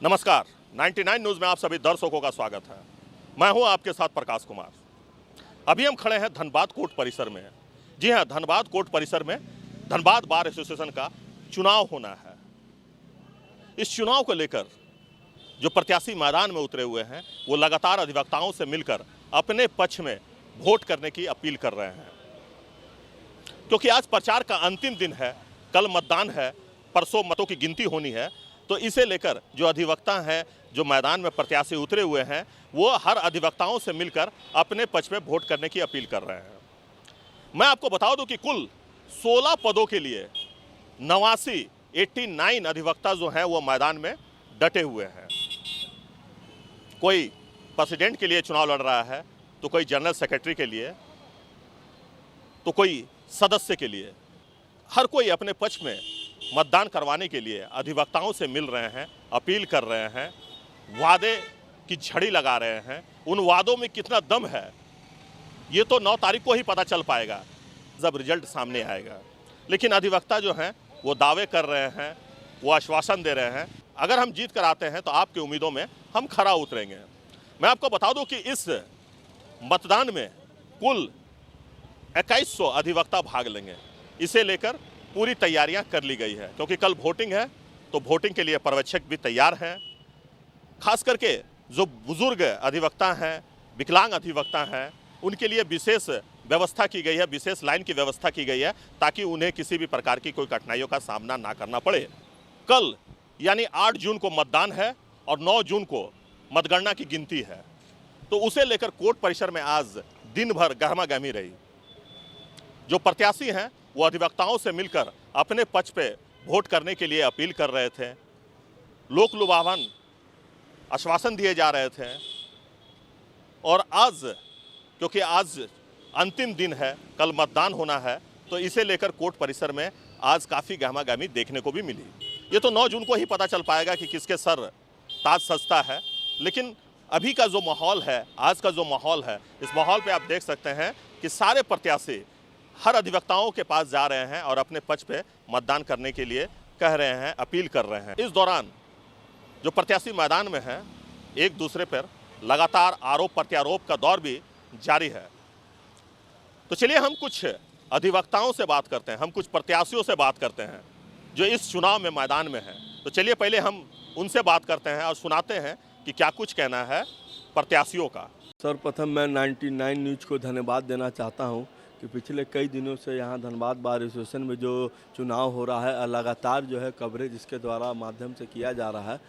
नमस्कार, 99 न्यूज़ में आप सभी दर्शकों का स्वागत है। मैं हूं आपके साथ प्रकाश कुमार। अभी हम खड़े हैं धनबाद कोर्ट परिसर में। जी हां, धनबाद कोर्ट परिसर में धनबाद बार एसोसिएशन का चुनाव होना है। इस चुनाव को लेकर जो प्रत्याशी मैदान में उतरे हुए हैं वो लगातार अधिवक्ताओं से मिलकर अपने पक्ष में वोट करने की अपील कर रहे हैं, क्योंकि आज प्रचार का अंतिम दिन है, कल मतदान है, परसों मतों की गिनती होनी है। तो इसे लेकर जो अधिवक्ता हैं, जो मैदान में प्रत्याशी उतरे हुए हैं, वो हर अधिवक्ताओं से मिलकर अपने पक्ष में वोट करने की अपील कर रहे हैं। मैं आपको बता दूं कि कुल 16 पदों के लिए 89 अधिवक्ता जो हैं वो मैदान में डटे हुए हैं। कोई प्रेसिडेंट के लिए चुनाव लड़ रहा है, तो कोई जनरल सेक्रेटरी के लिए, तो कोई सदस्य के लिए। हर कोई अपने पक्ष में मतदान करवाने के लिए अधिवक्ताओं से मिल रहे हैं, अपील कर रहे हैं, वादे की झड़ी लगा रहे हैं। उन वादों में कितना दम है ये तो 9 तारीख को ही पता चल पाएगा जब रिजल्ट सामने आएगा। लेकिन अधिवक्ता जो हैं वो दावे कर रहे हैं, वो आश्वासन दे रहे हैं, अगर हम जीत कर आते हैं तो आपकी उम्मीदों में हम खरा उतरेंगे। मैं आपको बता दूं कि इस मतदान में कुल 2100 अधिवक्ता भाग लेंगे। इसे लेकर पूरी तैयारियां कर ली गई है, क्योंकि कल वोटिंग है, तो वोटिंग के लिए पर्यवेक्षक भी तैयार हैं। खास करके जो बुजुर्ग अधिवक्ता हैं, विकलांग अधिवक्ता हैं, उनके लिए विशेष व्यवस्था की गई है, विशेष लाइन की व्यवस्था की गई है, ताकि उन्हें किसी भी प्रकार की कोई कठिनाइयों का सामना ना करना पड़े। कल यानी 8 जून को मतदान है और 9 जून को मतगणना की गिनती है। तो उसे लेकर कोर्ट परिसर में आज दिन भर गहमागहमी रही। जो प्रत्याशी हैं वो अधिवक्ताओं से मिलकर अपने पक्ष पे वोट करने के लिए अपील कर रहे थे, लोक लुभावन आश्वासन दिए जा रहे थे। और आज क्योंकि आज अंतिम दिन है, कल मतदान होना है, तो इसे लेकर कोर्ट परिसर में आज काफ़ी गहमागहमी देखने को भी मिली। ये तो 9 जून को ही पता चल पाएगा कि किसके सर ताज सजता है। लेकिन अभी का जो माहौल है, आज का जो माहौल है, इस माहौल पे आप देख सकते हैं कि सारे प्रत्याशी हर अधिवक्ताओं के पास जा रहे हैं और अपने पक्ष पे मतदान करने के लिए कह रहे हैं, अपील कर रहे हैं। इस दौरान जो प्रत्याशी मैदान में हैं, एक दूसरे पर लगातार आरोप प्रत्यारोप का दौर भी जारी है। तो चलिए हम कुछ अधिवक्ताओं से बात करते हैं, हम कुछ प्रत्याशियों से बात करते हैं जो इस चुनाव में मैदान में हैं। तो चलिए पहले हम उनसे बात करते हैं और सुनाते हैं कि क्या कुछ कहना है प्रत्याशियों का। सर्वप्रथम मैं 99 न्यूज़ को धन्यवाद देना चाहता हूं कि पिछले कई दिनों से यहां धनबाद बार एसोसिएशन में जो चुनाव हो रहा है, लगातार जो है कवरेज इसके द्वारा माध्यम से किया जा रहा है।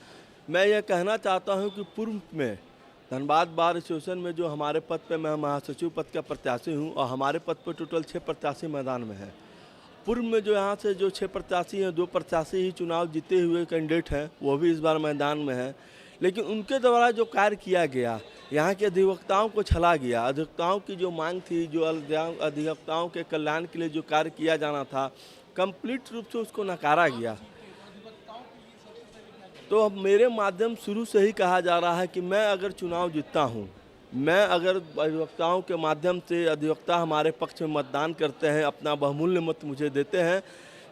मैं ये कहना चाहता हूं कि पूर्व में धनबाद बार एसोसिएशन में जो हमारे पद पे, मैं महासचिव पद का प्रत्याशी हूं और हमारे पद पर टोटल 6 प्रत्याशी मैदान में हैं। पूर्व में जो यहाँ से जो 6 प्रत्याशी हैं, 2 प्रत्याशी ही चुनाव जीते हुए कैंडिडेट हैं, वो भी इस बार मैदान में हैं। लेकिन उनके द्वारा जो कार्य किया गया, यहाँ के अधिवक्ताओं को छला गया। अधिवक्ताओं की जो मांग थी, जो अधिवक्ताओं के कल्याण के लिए जो कार्य किया जाना था, कंप्लीट रूप से उसको नकारा गया। तो अब मेरे माध्यम शुरू से ही कहा जा रहा है कि मैं अगर चुनाव जीतता हूँ, मैं अगर अधिवक्ताओं के माध्यम से अधिवक्ता हमारे पक्ष में मतदान करते हैं, अपना बहुमूल्य मत मुझे देते हैं,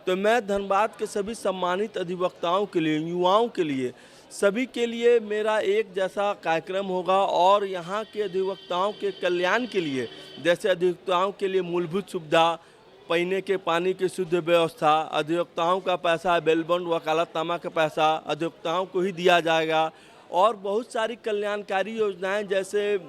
तो मैं धनबाद के सभी सम्मानित अधिवक्ताओं के लिए, युवाओं के लिए, सभी के लिए मेरा एक जैसा कार्यक्रम होगा। और यहाँ के अधिवक्ताओं के कल्याण के लिए, जैसे अधिवक्ताओं के लिए मूलभूत सुविधा, पीने के पानी की शुद्ध व्यवस्था, अधिवक्ताओं का पैसा, बेलबॉन्ड वकालतनामा का पैसा अधिवक्ताओं को ही दिया जाएगा। और बहुत सारी कल्याणकारी योजनाएं, जैसे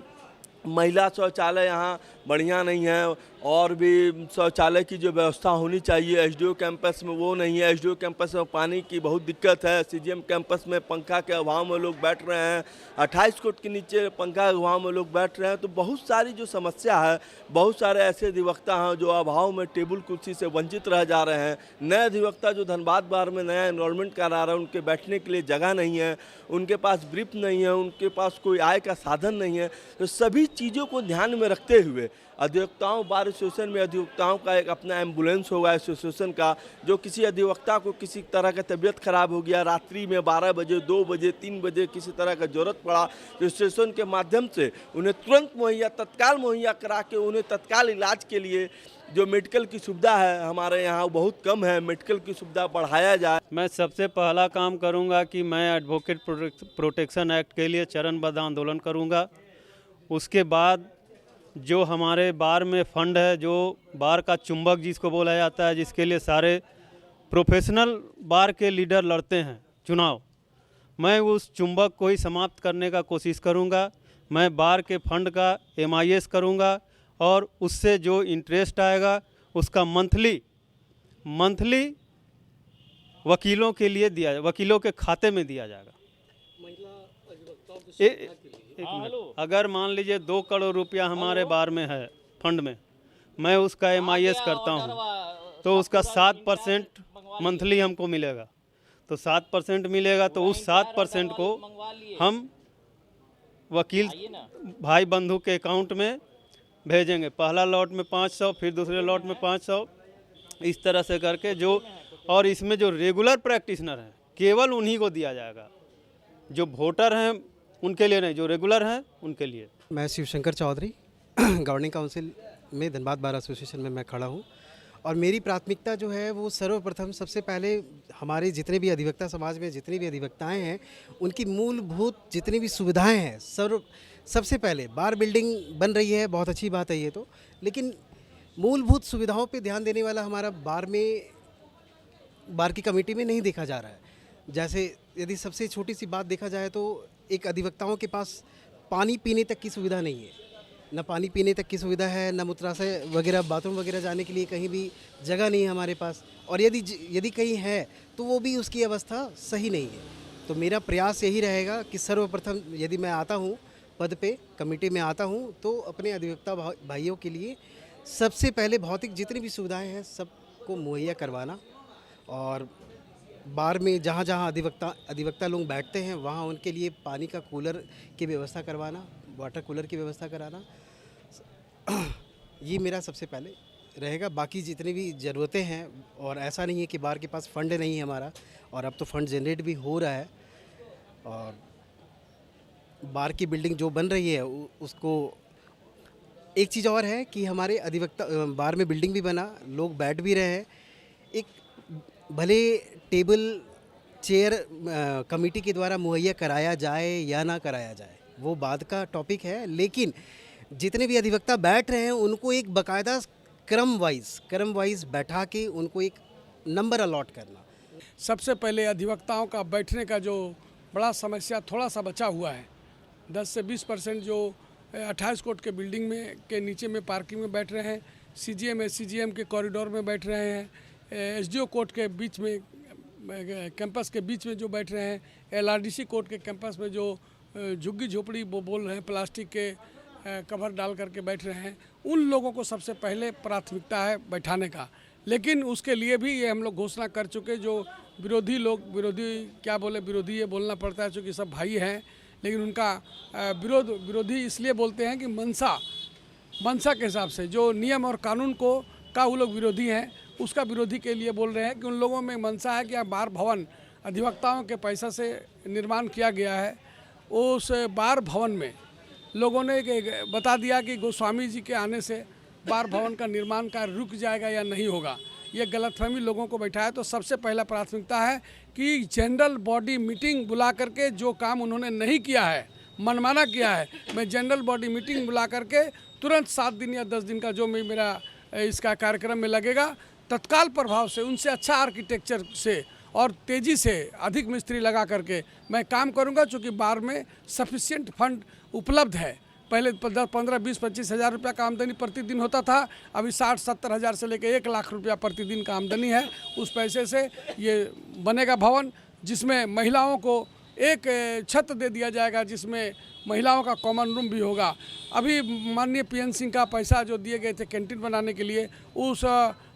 महिला शौचालय यहाँ बढ़िया नहीं है, और भी शौचालय की जो व्यवस्था होनी चाहिए एसडीओ कैंपस में वो नहीं है। एसडीओ कैंपस में पानी की बहुत दिक्कत है। सीजीएम कैंपस में पंखा के अभाव में लोग बैठ रहे हैं, 28 फुट के नीचे पंखा के अभाव में लोग बैठ रहे हैं। तो बहुत सारी जो समस्या है, बहुत सारे ऐसे अधिवक्ता हैं जो अभाव में टेबल कुर्सी से वंचित रह जा रहे हैं। नए अधिवक्ता जो धनबाद बार में नया एनरोलमेंट करा रहे हैं, उनके बैठने के लिए जगह नहीं है, उनके पास ब्रीफ नहीं है, उनके पास कोई आय का साधन नहीं है। तो सभी चीज़ों को ध्यान में रखते हुए अधिवक्ताओं बार एसोसिएशन में अधिवक्ताओं का एक अपना एम्बुलेंस होगा एसोसिएशन का। जो किसी अधिवक्ता को किसी तरह का तबीयत खराब हो गया, रात्रि में 12 बजे, 2 बजे, 3 बजे किसी तरह का जरूरत पड़ा, तो एसोसिएशन के माध्यम से उन्हें तुरंत मुहैया, तत्काल मुहैया करा के उन्हें तत्काल इलाज के लिए जो मेडिकल की सुविधा है हमारे यहाँ बहुत कम है, मेडिकल की सुविधा बढ़ाया जाए। मैं सबसे पहला काम करूंगा कि मैं एडवोकेट प्रोटेक्शन एक्ट के लिए चरणबद्ध आंदोलन करूंगा। उसके बाद जो हमारे बार में फंड है, जो बार का चुंबक जिसको बोला जाता है, जिसके लिए सारे प्रोफेशनल बार के लीडर लड़ते हैं चुनाव, मैं उस चुंबक को ही समाप्त करने का कोशिश करूंगा। मैं बार के फंड का MIS करूंगा और उससे जो इंटरेस्ट आएगा उसका मंथली वकीलों के लिए दिया, वकीलों के खाते में दिया जाएगा। एक मिनट, अगर मान लीजिए 2 करोड़ रुपया हमारे बार में है फंड में, मैं उसका MIS करता हूँ तो उसका 7% मंथली हमको मिलेगा। तो 7% मिलेगा तो उस 7% को हम वकील भाई बंधु के अकाउंट में भेजेंगे। पहला लॉट में 500, फिर दूसरे लॉट में 500, इस तरह से करके जो, और इसमें जो रेगुलर प्रैक्टिशनर हैं केवल उन्हीं को दिया जाएगा, जो वोटर हैं उनके लिए नहीं, जो रेगुलर हैं उनके लिए। मैं शिवशंकर चौधरी गवर्निंग काउंसिल में धनबाद बार एसोसिएशन में मैं खड़ा हूँ और मेरी प्राथमिकता जो है वो सर्वप्रथम सबसे पहले हमारे जितने भी अधिवक्ता समाज में जितनी भी अधिवक्ताएं हैं उनकी मूलभूत जितनी भी सुविधाएं हैं, सबसे पहले बार बिल्डिंग बन रही है, बहुत अच्छी बात है ये तो, लेकिन मूलभूत सुविधाओं पे ध्यान देने वाला हमारा बार की कमेटी में नहीं देखा जा रहा है। जैसे यदि सबसे छोटी सी बात देखा जाए तो एक अधिवक्ताओं के पास पानी पीने तक की सुविधा नहीं है, न पानी पीने तक की सुविधा है, न मूत्राशय वगैरह बाथरूम वगैरह जाने के लिए कहीं भी जगह नहीं है हमारे पास, और यदि कहीं है तो वो भी उसकी अवस्था सही नहीं है। तो मेरा प्रयास यही रहेगा कि सर्वप्रथम यदि मैं आता हूँ पद पे, कमेटी में आता हूँ, तो अपने अधिवक्ता भाइयों के लिए सबसे पहले भौतिक जितनी भी सुविधाएं हैं सबको मुहैया करवाना, और बार में जहाँ जहाँ अधिवक्ता लोग बैठते हैं वहाँ उनके लिए पानी का कूलर की व्यवस्था करवाना, वाटर कूलर की व्यवस्था कराना, ये मेरा सबसे पहले रहेगा। बाकी जितनी भी ज़रूरतें हैं, और ऐसा नहीं है कि बार के पास फंड नहीं है हमारा, और अब तो फंड जनरेट भी हो रहा है, और बार की बिल्डिंग जो बन रही है उसको, एक चीज़ और है कि हमारे अधिवक्ता बार में बिल्डिंग भी बना, लोग बैठ भी रहे हैं, एक भले टेबल चेयर कमेटी के द्वारा मुहैया कराया जाए या ना कराया जाए वो बाद का टॉपिक है, लेकिन जितने भी अधिवक्ता बैठ रहे हैं उनको एक बाकायदा क्रम वाइज बैठा के उनको एक नंबर अलॉट करना। सबसे पहले अधिवक्ताओं का बैठने का जो बड़ा समस्या थोड़ा सा बचा हुआ है, 10 से 20% जो 28 कोट के बिल्डिंग में के नीचे में पार्किंग में बैठ रहे हैं, CGM SCGM के कॉरिडोर में बैठ रहे हैं, SDO कोर्ट के बीच में कैंपस के बीच में जो बैठ रहे हैं, LRDC कोर्ट के कैंपस में जो झुग्गी झोपड़ी वो बोल रहे हैं, प्लास्टिक के कवर डाल करके बैठ रहे हैं, उन लोगों को सबसे पहले प्राथमिकता है बैठाने का। लेकिन उसके लिए भी ये हम लोग घोषणा कर चुके, जो विरोधी ये बोलना पड़ता है चूँकि सब भाई हैं, लेकिन उनका विरोधी इसलिए बोलते हैं कि मनसा के हिसाब से जो नियम और कानून का वो लोग विरोधी हैं, उसका विरोधी के लिए बोल रहे हैं कि उन लोगों में मनसा है कि बार भवन अधिवक्ताओं के पैसा से निर्माण किया गया है। उस बार भवन में लोगों ने बता दिया कि गोस्वामी जी के आने से बार भवन का निर्माण कार्य रुक जाएगा या नहीं होगा, ये गलतफहमी लोगों को बैठा है। तो सबसे पहला प्राथमिकता है कि जनरल बॉडी मीटिंग बुला करके जो काम उन्होंने नहीं किया है, मनमाना किया है, मैं जनरल बॉडी मीटिंग बुला करके तुरंत 7 दिन या 10 दिन का जो मेरा इसका कार्यक्रम में लगेगा, तत्काल प्रभाव से उनसे अच्छा आर्किटेक्चर से और तेज़ी से अधिक मिस्त्री लगा करके मैं काम करूंगा। चूँकि बार में सफिशिएंट फंड उपलब्ध है। पहले 15, 20, 25 हज़ार रुपया का आमदनी प्रतिदिन होता था, अभी 60-70 हज़ार से लेकर 1 लाख रुपया प्रतिदिन का आमदनी है। उस पैसे से ये बनेगा भवन, जिसमें महिलाओं को एक छत दे दिया जाएगा, जिसमें महिलाओं का कॉमन रूम भी होगा। अभी माननीय PN सिंह का पैसा जो दिए गए थे कैंटीन बनाने के लिए, उस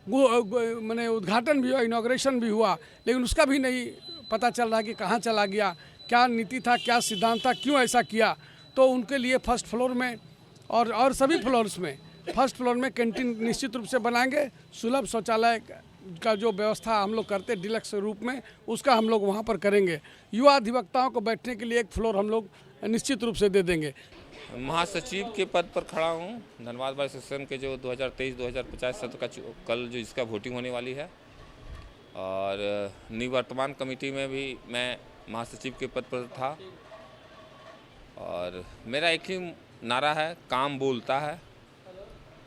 मैंने उद्घाटन भी हुआ, इनॉग्रेशन भी हुआ, लेकिन उसका भी नहीं पता चल रहा कि कहाँ चला गया, क्या नीति था, क्या सिद्धांत था, क्यों ऐसा किया। तो उनके लिए फर्स्ट फ्लोर में और सभी फ्लोर्स में फर्स्ट फ्लोर में कैंटीन निश्चित रूप से बनाएंगे। सुलभ शौचालय का जो व्यवस्था हम लोग करते डिलक्स रूप में, उसका हम लोग वहाँ पर करेंगे। युवा अधिवक्ताओं को बैठने के लिए एक फ्लोर हम लोग निश्चित रूप से दे देंगे। महासचिव के पद पर खड़ा हूँ। धनबाद बार सेशन के जो 2023-2025 सत्र का कल जो इसका वोटिंग होने वाली है, और निवर्तमान कमेटी में भी मैं महासचिव के पद पर था। और मेरा एक ही नारा है, काम बोलता है।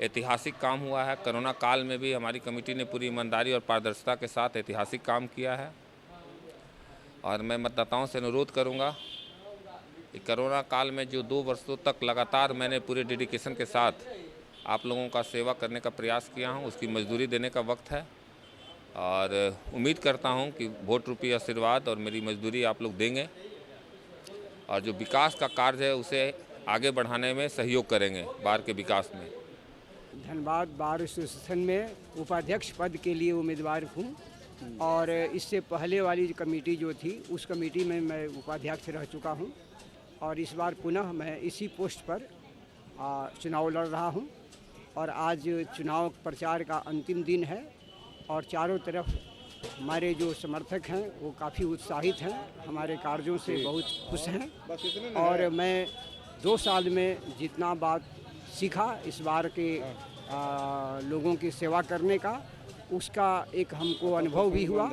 ऐतिहासिक काम हुआ है। कोरोना काल में भी हमारी कमेटी ने पूरी ईमानदारी और पारदर्शिता के साथ ऐतिहासिक काम किया है। और मैं मतदाताओं से अनुरोध करूंगा कि कोरोना काल में जो 2 वर्षों तक लगातार मैंने पूरे डेडिकेशन के साथ आप लोगों का सेवा करने का प्रयास किया हूं, उसकी मजदूरी देने का वक्त है। और उम्मीद करता हूं कि वोट रूपी आशीर्वाद और मेरी मजदूरी आप लोग देंगे, और जो विकास का कार्य है उसे आगे बढ़ाने में सहयोग करेंगे बार के विकास में। धनबाद बार एसोसिएशन में उपाध्यक्ष पद के लिए उम्मीदवार हूँ, और इससे पहले वाली कमेटी जो थी उस कमेटी में मैं उपाध्यक्ष रह चुका हूँ, और इस बार पुनः मैं इसी पोस्ट पर चुनाव लड़ रहा हूँ। और आज चुनाव प्रचार का अंतिम दिन है, और चारों तरफ हमारे जो समर्थक हैं वो काफ़ी उत्साहित हैं, हमारे कार्यों से बहुत खुश हैं। और मैं 2 साल में जितना बात सीखा इस बार के लोगों की सेवा करने का, उसका एक हमको अनुभव भी हुआ।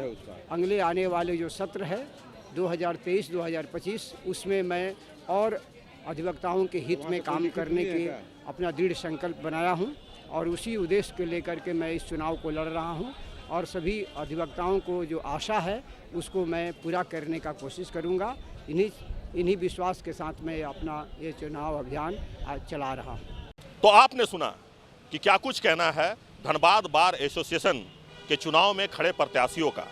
अगले आने वाले जो सत्र है 2023-2025 उसमें मैं और अधिवक्ताओं के हित में काम करने के अपना दृढ़ संकल्प बनाया हूं, और उसी उद्देश्य को लेकर के मैं इस चुनाव को लड़ रहा हूं। और सभी अधिवक्ताओं को जो आशा है उसको मैं पूरा करने का कोशिश करूंगा। इन्हीं विश्वास के साथ मैं अपना ये चुनाव अभियान आज चला रहा हूं। तो आपने सुना कि क्या कुछ कहना है धनबाद बार एसोसिएशन के चुनाव में खड़े प्रत्याशियों का।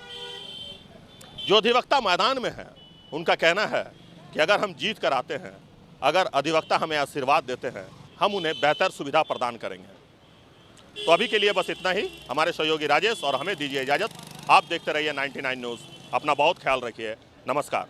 जो अधिवक्ता मैदान में हैं उनका कहना है कि अगर हम जीत कर आते हैं, अगर अधिवक्ता हमें आशीर्वाद देते हैं, हम उन्हें बेहतर सुविधा प्रदान करेंगे। तो अभी के लिए बस इतना ही। हमारे सहयोगी राजेश और हमें दीजिए इजाज़त। आप देखते रहिए 99 न्यूज़। अपना बहुत ख्याल रखिए। नमस्कार।